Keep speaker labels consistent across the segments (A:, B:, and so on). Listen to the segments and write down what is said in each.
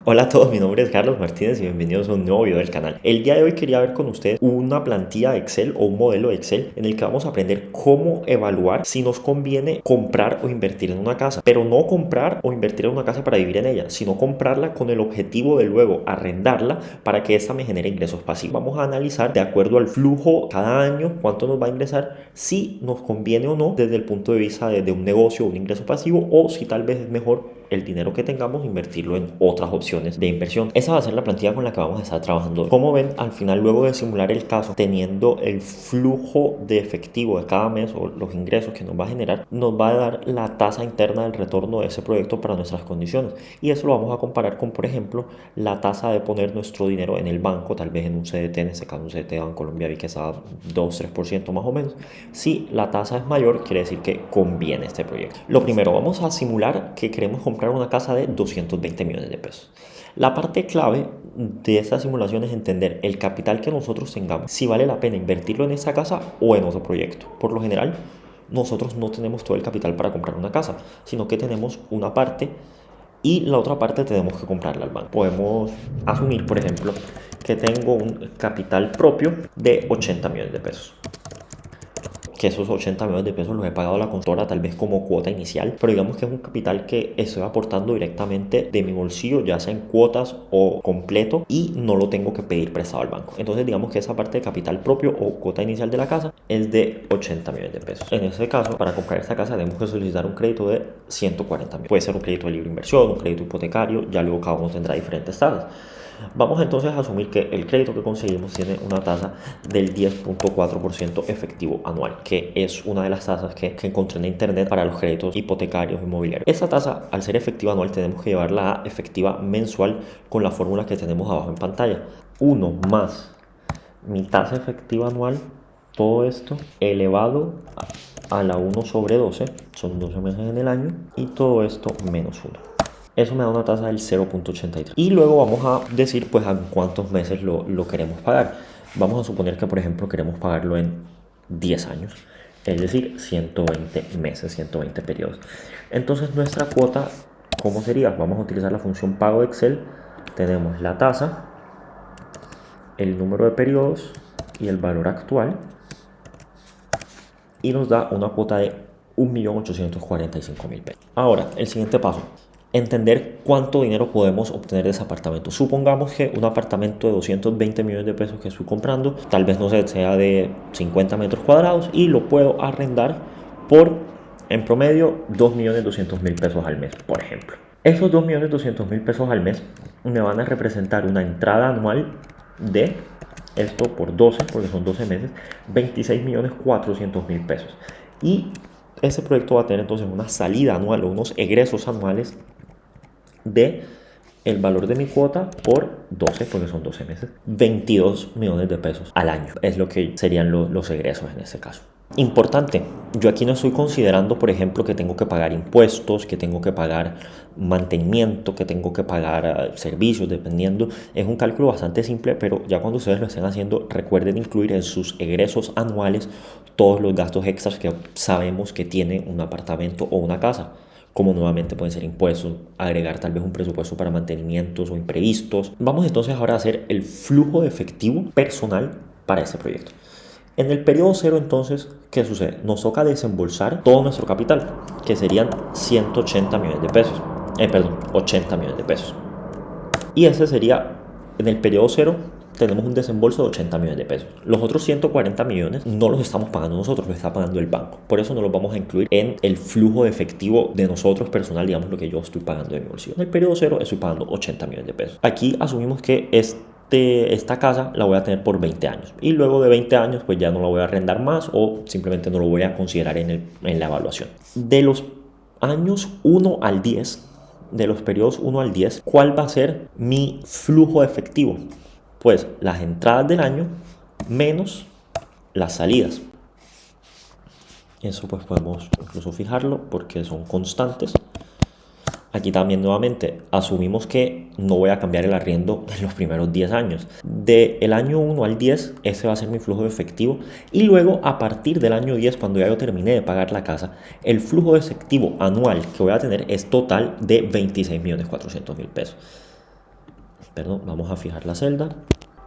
A: Hola a todos, mi nombre es Carlos Martínez y bienvenidos a un nuevo video del canal. El día de hoy quería ver con ustedes una plantilla de Excel o un modelo de Excel en el que vamos a aprender cómo evaluar si nos conviene comprar o invertir en una casa. Pero no comprar o invertir en una casa para vivir en ella, sino comprarla con el objetivo de luego arrendarla para que esta me genere ingresos pasivos. Vamos a analizar de acuerdo al flujo cada año cuánto nos va a ingresar, si nos conviene o no desde el punto de vista de un negocio o un ingreso pasivo, o si tal vez es mejor el dinero que tengamos invertirlo en otras opciones de inversión. Esa va a ser la plantilla con la que vamos a estar trabajando hoy. Como ven, al final, luego de simular el caso, teniendo el flujo de efectivo de cada mes o los ingresos que nos va a generar, nos va a dar la tasa interna del retorno de ese proyecto para nuestras condiciones. Y eso lo vamos a comparar con, por ejemplo, la tasa de poner nuestro dinero en el banco, tal vez en un CDT, en este caso un CDT de Bancolombia, vi que estaba 2-3% más o menos. Si la tasa es mayor, quiere decir que conviene este proyecto. Lo primero, vamos a simular que queremos comprar una casa de 220 millones de pesos. La parte clave de esta simulación es entender el capital que nosotros tengamos, si vale la pena invertirlo en esa casa o en otro proyecto. Por lo general, nosotros no tenemos todo el capital para comprar una casa, sino que tenemos una parte y la otra parte tenemos que comprarla al banco. Podemos asumir, por ejemplo, que tengo un capital propio de 80 millones de pesos. Que esos 80 millones de pesos los he pagado a la constructora tal vez como cuota inicial, pero digamos que es un capital que estoy aportando directamente de mi bolsillo, ya sea en cuotas o completo, y no lo tengo que pedir prestado al banco. Entonces digamos que esa parte de capital propio o cuota inicial de la casa es de 80 millones de pesos. En ese caso, para comprar esta casa tenemos que solicitar un crédito de 140 millones. Puede ser un crédito de libre inversión, un crédito hipotecario, ya luego cada uno tendrá diferentes tasas. Vamos entonces a asumir que el crédito que conseguimos tiene una tasa del 10.4% efectivo anual, que es una de las tasas que encontré en internet para los créditos hipotecarios inmobiliarios. Esta tasa, al ser efectiva anual, tenemos que llevarla a efectiva mensual con la fórmula que tenemos abajo en pantalla. 1 más mi tasa efectiva anual, todo esto elevado a la 1/12, son 12 meses en el año, y todo esto menos 1. Eso me da una tasa del 0.83. Y luego vamos a decir pues a cuántos meses lo queremos pagar. Vamos a suponer que, por ejemplo, queremos pagarlo en 10 años. Es decir, 120 meses, 120 periodos. Entonces nuestra cuota, ¿cómo sería? Vamos a utilizar la función pago de Excel. Tenemos la tasa, el número de periodos y el valor actual. Y nos da una cuota de 1.845.000 pesos. Ahora, el siguiente paso: entender cuánto dinero podemos obtener de ese apartamento. Supongamos que un apartamento de 220 millones de pesos que estoy comprando, tal vez no sea de 50 metros cuadrados, y lo puedo arrendar por, en promedio, 2.200.000 pesos al mes, por ejemplo. Esos 2.200.000 pesos al mes me van a representar una entrada anual de, esto por 12, porque son 12 meses, 26.400.000 pesos. Y ese proyecto va a tener entonces una salida anual o unos egresos anuales de el valor de mi cuota por 12, porque son 12 meses, 22 millones de pesos al año. Es lo que serían los egresos en este caso. Importante, yo aquí no estoy considerando, por ejemplo, que tengo que pagar impuestos, que tengo que pagar mantenimiento, que tengo que pagar servicios, dependiendo. Es un cálculo bastante simple, pero ya cuando ustedes lo estén haciendo, recuerden incluir en sus egresos anuales todos los gastos extras que sabemos que tiene un apartamento o una casa, como nuevamente pueden ser impuestos, agregar tal vez un presupuesto para mantenimientos o imprevistos. Vamos entonces ahora a hacer el flujo de efectivo personal para este proyecto. En el periodo cero, entonces, ¿qué sucede? Nos toca desembolsar todo nuestro capital, que serían 180 millones de pesos. 80 millones de pesos. Y ese sería, en el periodo cero, tenemos un desembolso de 80 millones de pesos. Los otros 140 millones no los estamos pagando nosotros, los está pagando el banco. Por eso no los vamos a incluir en el flujo de efectivo de nosotros personal, digamos lo que yo estoy pagando de mi bolsillo. En el periodo cero estoy pagando 80 millones de pesos. Aquí asumimos que esta casa la voy a tener por 20 años, y luego de 20 años pues ya no la voy a arrendar más, o simplemente no lo voy a considerar en la evaluación. De los años 1 al 10, de los periodos 1 al 10, ¿cuál va a ser mi flujo efectivo? Pues las entradas del año menos las salidas. Eso pues podemos incluso fijarlo porque son constantes. Aquí también nuevamente asumimos que no voy a cambiar el arriendo en los primeros 10 años. Del año 1 al 10, ese va a ser mi flujo de efectivo. Y luego, a partir del año 10, cuando ya yo terminé de pagar la casa, el flujo de efectivo anual que voy a tener es total de 26.400.000 pesos. Perdón, vamos a fijar la celda.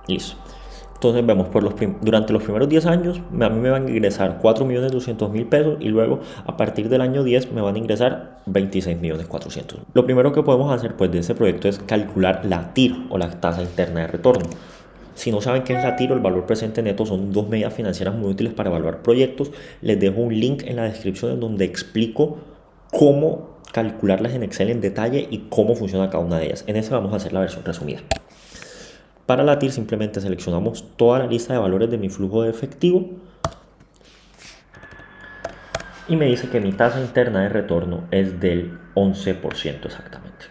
A: Listo. Entonces vemos, durante los primeros 10 años a mí me van a ingresar 4.200.000 pesos y luego a partir del año 10 me van a ingresar 26.400.000. Lo primero que podemos hacer pues de este proyecto es calcular la TIR o la tasa interna de retorno. Si no saben qué es la TIR o el valor presente neto, son dos medidas financieras muy útiles para evaluar proyectos. Les dejo un link en la descripción en donde explico cómo calcularlas en Excel en detalle y cómo funciona cada una de ellas. En ese vamos a hacer la versión resumida. Para la TIR simplemente seleccionamos toda la lista de valores de mi flujo de efectivo y me dice que mi tasa interna de retorno es del 11% exactamente.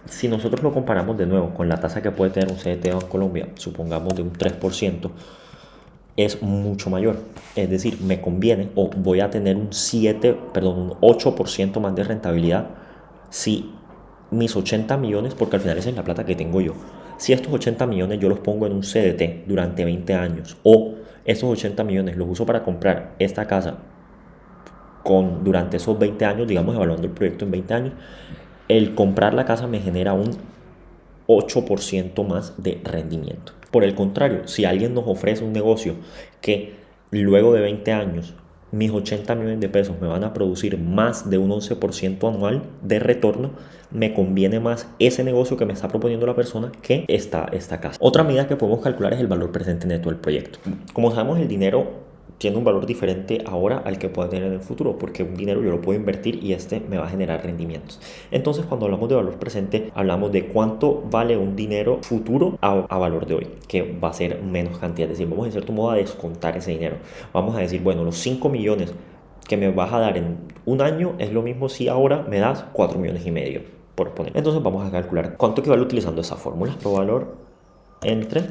A: Si nosotros lo comparamos de nuevo con la tasa que puede tener un CDT en Colombia, supongamos de un 3%, es mucho mayor. Es decir, me conviene o voy a tener un 8% más de rentabilidad si mis 80 millones, porque al final esa es la plata que tengo yo, si estos 80 millones yo los pongo en un CDT durante 20 años o esos 80 millones los uso para comprar esta casa durante esos 20 años, digamos evaluando el proyecto en 20 años, el comprar la casa me genera un 8% más de rendimiento. Por el contrario, si alguien nos ofrece un negocio que luego de 20 años mis 80 millones de pesos me van a producir más de un 11% anual de retorno, me conviene más ese negocio que me está proponiendo la persona que esta casa. Otra medida que podemos calcular es el valor presente neto del proyecto. Como sabemos, el dinero tiene un valor diferente ahora al que pueda tener en el futuro, porque un dinero yo lo puedo invertir y este me va a generar rendimientos. Entonces, cuando hablamos de valor presente, hablamos de cuánto vale un dinero futuro a valor de hoy, que va a ser menos cantidad. Es decir, vamos en cierto modo a descontar ese dinero. Vamos a decir, bueno, los 5 millones que me vas a dar en un año es lo mismo si ahora me das 4 millones y medio, por poner. Entonces vamos a calcular cuánto equivale utilizando esa fórmula. Valor entre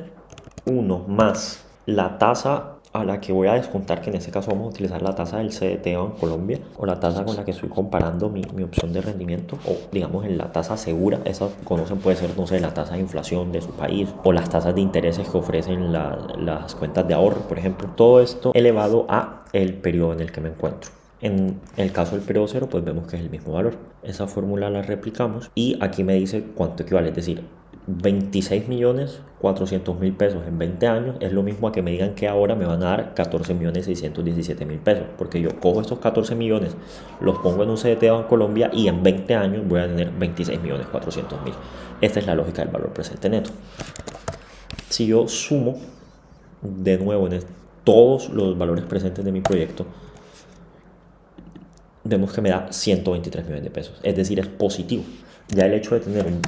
A: 1 más la tasa a la que voy a descontar, que en este caso vamos a utilizar la tasa del CDT en Colombia, o la tasa con la que estoy comparando mi opción de rendimiento, o digamos en la tasa segura. Esa conocen, puede ser, no sé, la tasa de inflación de su país, o las tasas de intereses que ofrecen las cuentas de ahorro, por ejemplo. Todo esto elevado a el periodo en el que me encuentro. En el caso del periodo cero, pues vemos que es el mismo valor. Esa fórmula la replicamos y aquí me dice cuánto equivale, es decir, 26.400.000 pesos en 20 años es lo mismo a que me digan que ahora me van a dar 14.617.000 pesos, porque yo cojo estos 14 millones, los pongo en un CDT en Colombia y en 20 años voy a tener 26.400.000. Esta es la lógica del valor presente neto. Si yo sumo de nuevo todos los valores presentes de mi proyecto, vemos que me da 123 millones de pesos, es decir, es positivo. Ya el hecho de tener un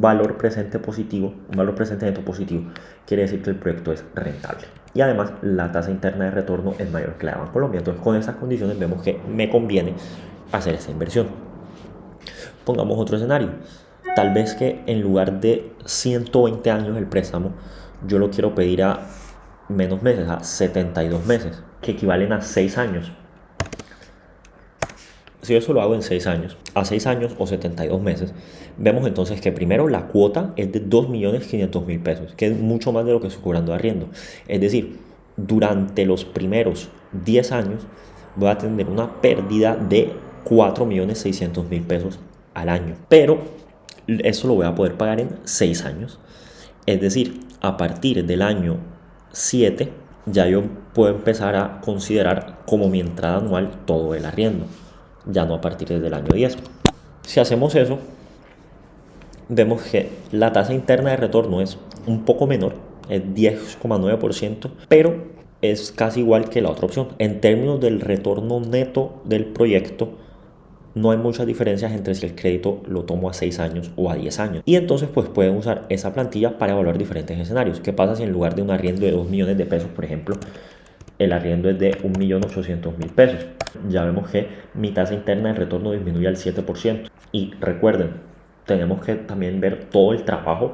A: valor presente positivo, un valor presente neto positivo, quiere decir que el proyecto es rentable. Y además la tasa interna de retorno es mayor que la de Bancolombia. Entonces, con esas condiciones vemos que me conviene hacer esta inversión. Pongamos otro escenario. Tal vez que en lugar de 120 años el préstamo, yo lo quiero pedir a menos meses, a 72 meses, que equivalen a 6 años. Si yo eso lo hago en 6 años, a 6 años o 72 meses, vemos entonces que primero la cuota es de 2.500.000 pesos, que es mucho más de lo que estoy cobrando de arriendo. Es decir, durante los primeros 10 años voy a tener una pérdida de 4.600.000 pesos al año. Pero eso lo voy a poder pagar en 6 años. Es decir, a partir del año 7 ya yo puedo empezar a considerar como mi entrada anual todo el arriendo, ya no a partir del año 10. Si hacemos eso, vemos que la tasa interna de retorno es un poco menor, es 10,9%, pero es casi igual que la otra opción. En términos del retorno neto del proyecto, no hay muchas diferencias entre si el crédito lo tomo a 6 años o a 10 años. Y entonces pues pueden usar esa plantilla para evaluar diferentes escenarios. ¿Qué pasa si en lugar de un arriendo de 2 millones de pesos, por ejemplo, el arriendo es de 1.800.000 pesos? Ya vemos que mi tasa interna de retorno disminuye al 7%. Y recuerden, tenemos que también ver todo el trabajo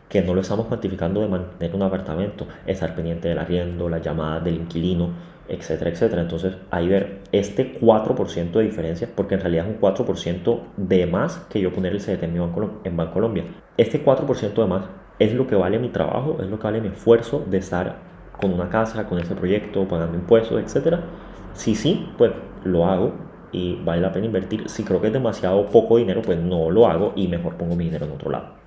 A: que no lo estamos cuantificando de mantener un apartamento, estar pendiente del arriendo, las llamadas del inquilino, etcétera, etcétera. Entonces, ahí ver este 4% de diferencia, porque en realidad es un 4% de más que yo poner el CDT en Bancolombia. Este 4% de más es lo que vale mi trabajo, es lo que vale mi esfuerzo de estar con una casa, con ese proyecto, pagando impuestos, etcétera. Si sí, pues lo hago. y vale la pena invertir. Si creo que es demasiado poco dinero, pues no lo hago y mejor pongo mi dinero en otro lado.